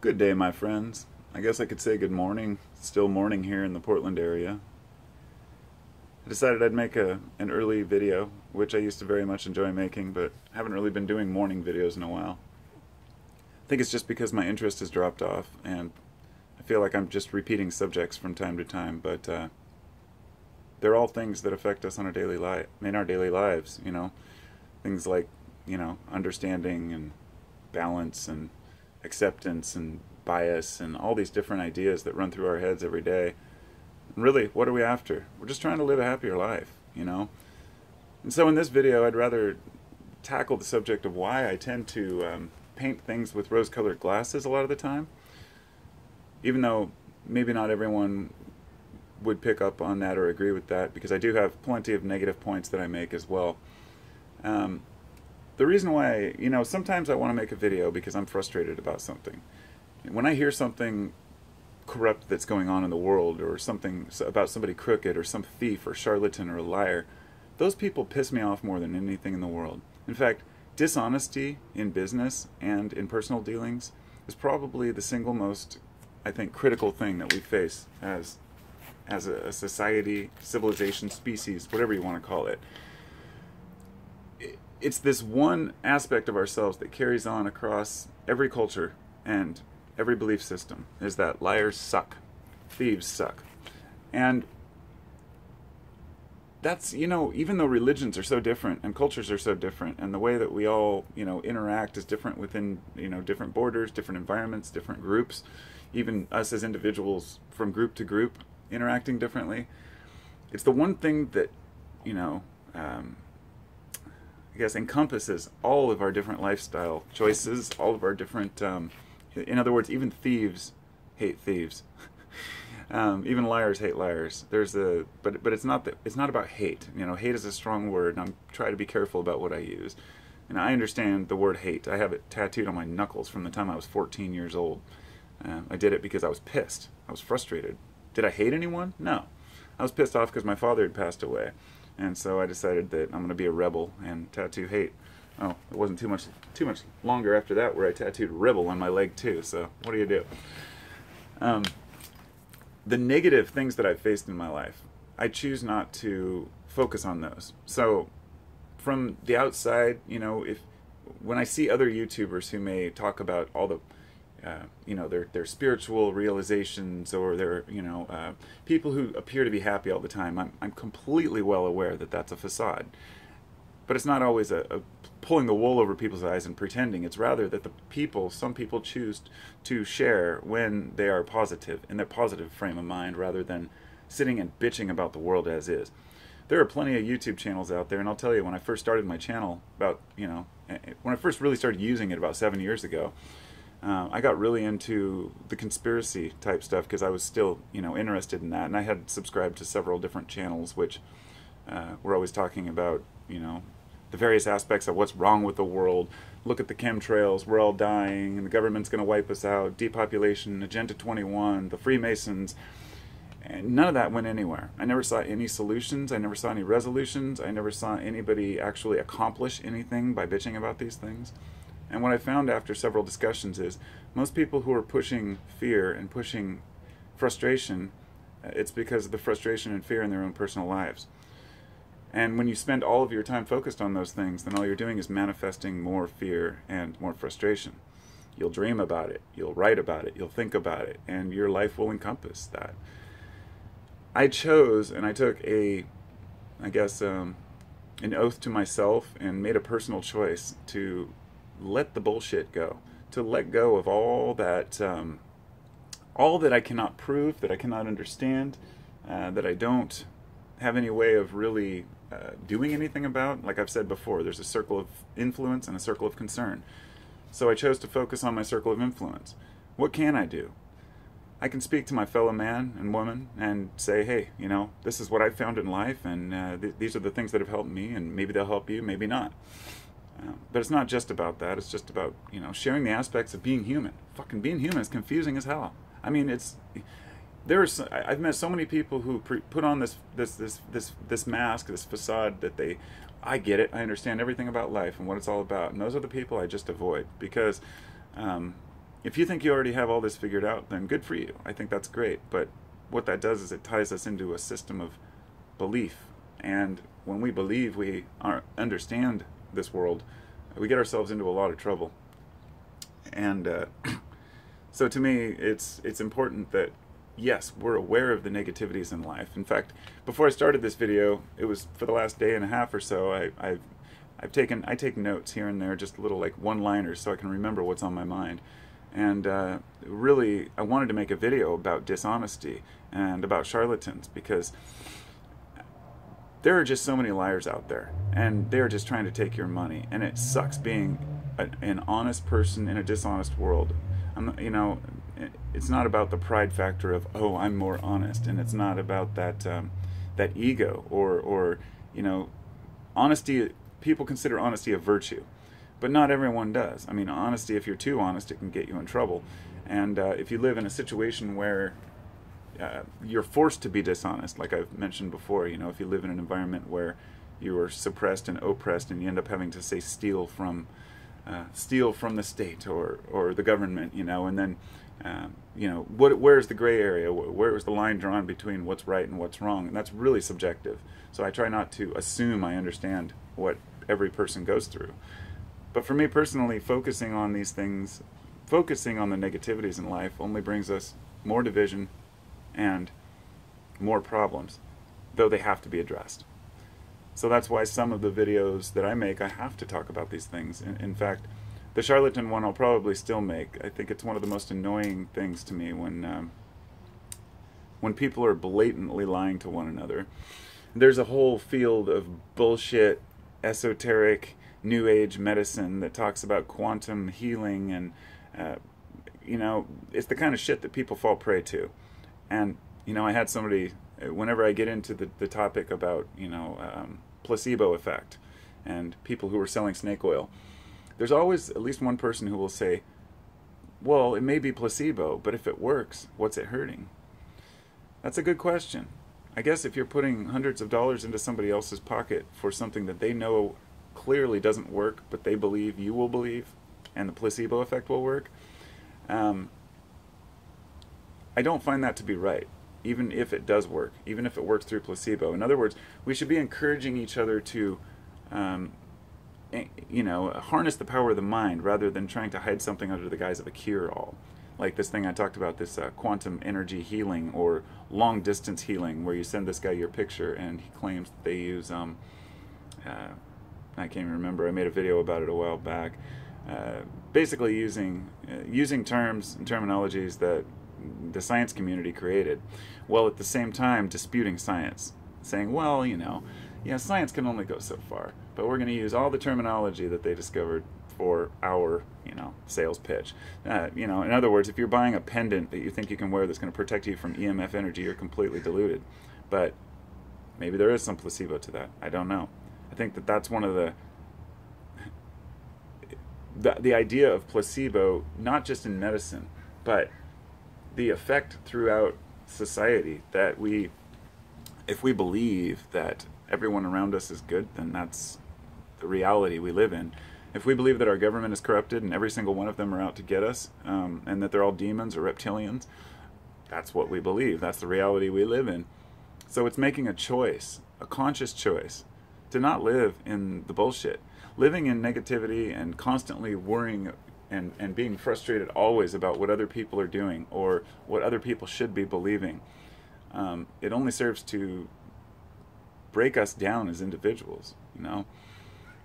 Good day, my friends. I guess I could say good morning. It's still morning here in the Portland area. I decided I'd make an early video, which I used to very much enjoy making, but haven't really been doing morning videos in a while. I think it's just because my interest has dropped off, and I feel like I'm just repeating subjects from time to time, but they're all things that affect us on our in our daily lives, Things like, understanding and balance and acceptance and bias and all these different ideas that run through our heads every day. And really, what are we after? We're just trying to live a happier life. And so in this video, I'd rather tackle the subject of why I tend to paint things with rose-colored glasses a lot of the time, even though maybe not everyone would pick up on that or agree with that, because I do have plenty of negative points that I make as well. The reason why, sometimes I want to make a video because I'm frustrated about something. When I hear something corrupt that's going on in the world, or something about somebody crooked, or some thief, or charlatan, or a liar, those people piss me off more than anything in the world. In fact, dishonesty in business and in personal dealings is probably the single most, I think, critical thing that we face as a society, civilization, species, whatever you want to call it. It's this one aspect of ourselves that carries on across every culture and every belief system, is that liars suck, thieves suck. And that's, even though religions are so different and cultures are so different, and the way that we all, interact is different within, different borders, different environments, different groups, even us as individuals from group to group interacting differently, it's the one thing that, I guess, encompasses all of our different lifestyle choices, all of our different, in other words, even thieves hate thieves. Even liars hate liars. But it's not about hate. Hate is a strong word, and I'm trying to be careful about what I use. And I understand the word hate. I have it tattooed on my knuckles from the time I was 14 years old. I did it because I was pissed. I was frustrated. Did I hate anyone? No. I was pissed off because my father had passed away. And so I decided that I'm going to be a rebel and tattoo hate. Oh, it wasn't too much longer after that where I tattooed rebel on my leg too, so what do you do? The negative things that I've faced in my life, I choose not to focus on those. So from the outside, when I see other YouTubers who may talk about all the their spiritual realizations, or their, people who appear to be happy all the time, I'm completely well aware that that's a facade. But it's not always a pulling the wool over people's eyes and pretending. It's rather that some people choose to share when they are positive, in their positive frame of mind, rather than sitting and bitching about the world as is. There are plenty of YouTube channels out there, and I'll tell you, when I first started my channel, when I first really started using it about 7 years ago, I got really into the conspiracy type stuff because I was still, interested in that, and I had subscribed to several different channels which were always talking about, the various aspects of what's wrong with the world. Look at the chemtrails, we're all dying, and the government's going to wipe us out, depopulation, Agenda 21, the Freemasons, and none of that went anywhere. I never saw any solutions, I never saw any resolutions, I never saw anybody actually accomplish anything by bitching about these things. And what I found after several discussions is most people who are pushing fear and pushing frustration, it's because of the frustration and fear in their own personal lives. And when you spend all of your time focused on those things, then all you're doing is manifesting more fear and more frustration. You'll dream about it, you'll write about it, you'll think about it, and your life will encompass that. I chose, and I took an oath to myself and made a personal choice to let the bullshit go, to let go of all that I cannot prove, that I cannot understand, that I don't have any way of really doing anything about. Like I've said before, there's a circle of influence and a circle of concern. So I chose to focus on my circle of influence. What can I do? I can speak to my fellow man and woman and say, hey, this is what I found in life, and these are the things that have helped me, and maybe they'll help you, maybe not. But it's not just about that. It's just about, sharing the aspects of being human. Fucking being human is confusing as hell. I mean, I've met so many people who put on this mask, this facade that I get it, I understand everything about life and what it's all about. And those are the people I just avoid, because if you think you already have all this figured out, then good for you. I think that's great. But what that does is it ties us into a system of belief. And when we believe we understand this world, we get ourselves into a lot of trouble. And so to me, it's important that, yes, we're aware of the negativities in life. In fact, before I started this video, it was for the last day and a half or so, I take notes here and there, just little like one-liners, so I can remember what's on my mind. And really, I wanted to make a video about dishonesty and about charlatans, because there are just so many liars out there, and they're just trying to take your money, and it sucks being an honest person in a dishonest world. It's not about the pride factor of, oh, I'm more honest, and it's not about that that ego or honesty. People consider honesty a virtue, but not everyone does. I mean, honesty, if you're too honest, it can get you in trouble. And if you live in a situation where you're forced to be dishonest, like I've mentioned before, if you live in an environment where you are suppressed and oppressed, and you end up having to, say, steal from the state or the government, and then where's the gray area? Where is the line drawn between what's right and what's wrong? And that's really subjective. So I try not to assume I understand what every person goes through. But for me personally, focusing on these things, focusing on the negativities in life, only brings us more division and more problems, though they have to be addressed. So that's why some of the videos that I make, I have to talk about these things. In fact, the charlatan one I'll probably still make. I think it's one of the most annoying things to me when people are blatantly lying to one another. There's a whole field of bullshit, esoteric, new age medicine that talks about quantum healing, and it's the kind of shit that people fall prey to. And I had somebody, whenever I get into the topic about placebo effect and people who are selling snake oil, there's always at least one person who will say, well, it may be placebo, but if it works, what's it hurting? That's a good question. I guess if you're putting hundreds of dollars into somebody else's pocket for something that they know clearly doesn't work, but they believe you will believe, and the placebo effect will work, I don't find that to be right, even if it does work, even if it works through placebo. In other words, we should be encouraging each other to harness the power of the mind rather than trying to hide something under the guise of a cure-all. Like this thing I talked about, this quantum energy healing or long-distance healing, where you send this guy your picture and he claims that they use, I can't even remember, I made a video about it a while back, basically using terms and terminologies that the science community created, while at the same time disputing science, saying, well, science can only go so far, but we're going to use all the terminology that they discovered for our, sales pitch. In other words, if you're buying a pendant that you think you can wear that's going to protect you from EMF energy, you're completely deluded. But maybe there is some placebo to that. I don't know. I think that that's one of the idea of placebo, not just in medicine, but the effect throughout society, that if we believe that everyone around us is good, then that's the reality we live in. If we believe that our government is corrupted and every single one of them are out to get us, and that they're all demons or reptilians, that's what we believe. That's the reality we live in. So it's making a choice, a conscious choice, to not live in the bullshit. Living in negativity and constantly worrying and being frustrated always about what other people are doing or what other people should be believing, it only serves to break us down as individuals,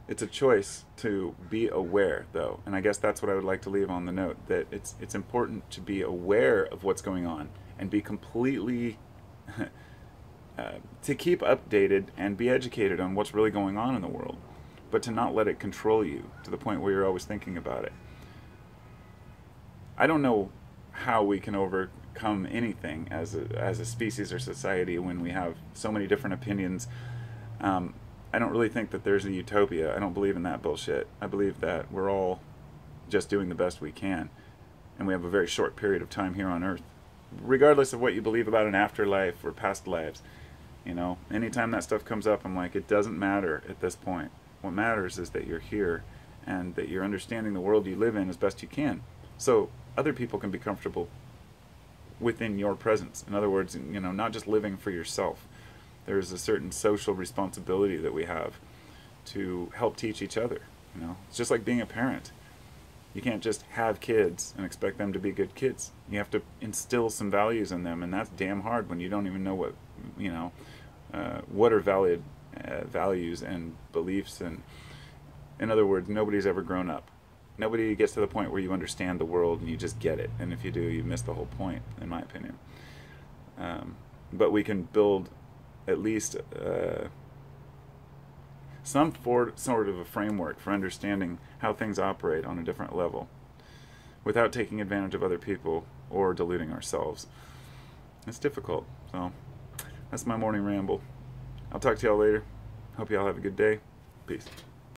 It's a choice to be aware, though, and I guess that's what I would like to leave on the note, that it's important to be aware of what's going on and be completely to keep updated and be educated on what's really going on in the world, but to not let it control you to the point where you're always thinking about it. I don't know how we can overcome anything as a species or society when we have so many different opinions. I don't really think that there's a utopia. I don't believe in that bullshit. I believe that we're all just doing the best we can, and we have a very short period of time here on Earth, regardless of what you believe about an afterlife or past lives. Anytime that stuff comes up, I'm like, it doesn't matter at this point. What matters is that you're here and that you're understanding the world you live in as best you can. So other people can be comfortable within your presence. In other words, not just living for yourself. There's a certain social responsibility that we have to help teach each other. It's just like being a parent. You can't just have kids and expect them to be good kids. You have to instill some values in them, and that's damn hard when you don't even know what are valid values and beliefs. And in other words, nobody's ever grown up. Nobody gets to the point where you understand the world and you just get it. And if you do, you miss the whole point, in my opinion. But we can build at least some sort of a framework for understanding how things operate on a different level without taking advantage of other people or deluding ourselves. It's difficult. So that's my morning ramble. I'll talk to y'all later. Hope y'all have a good day. Peace.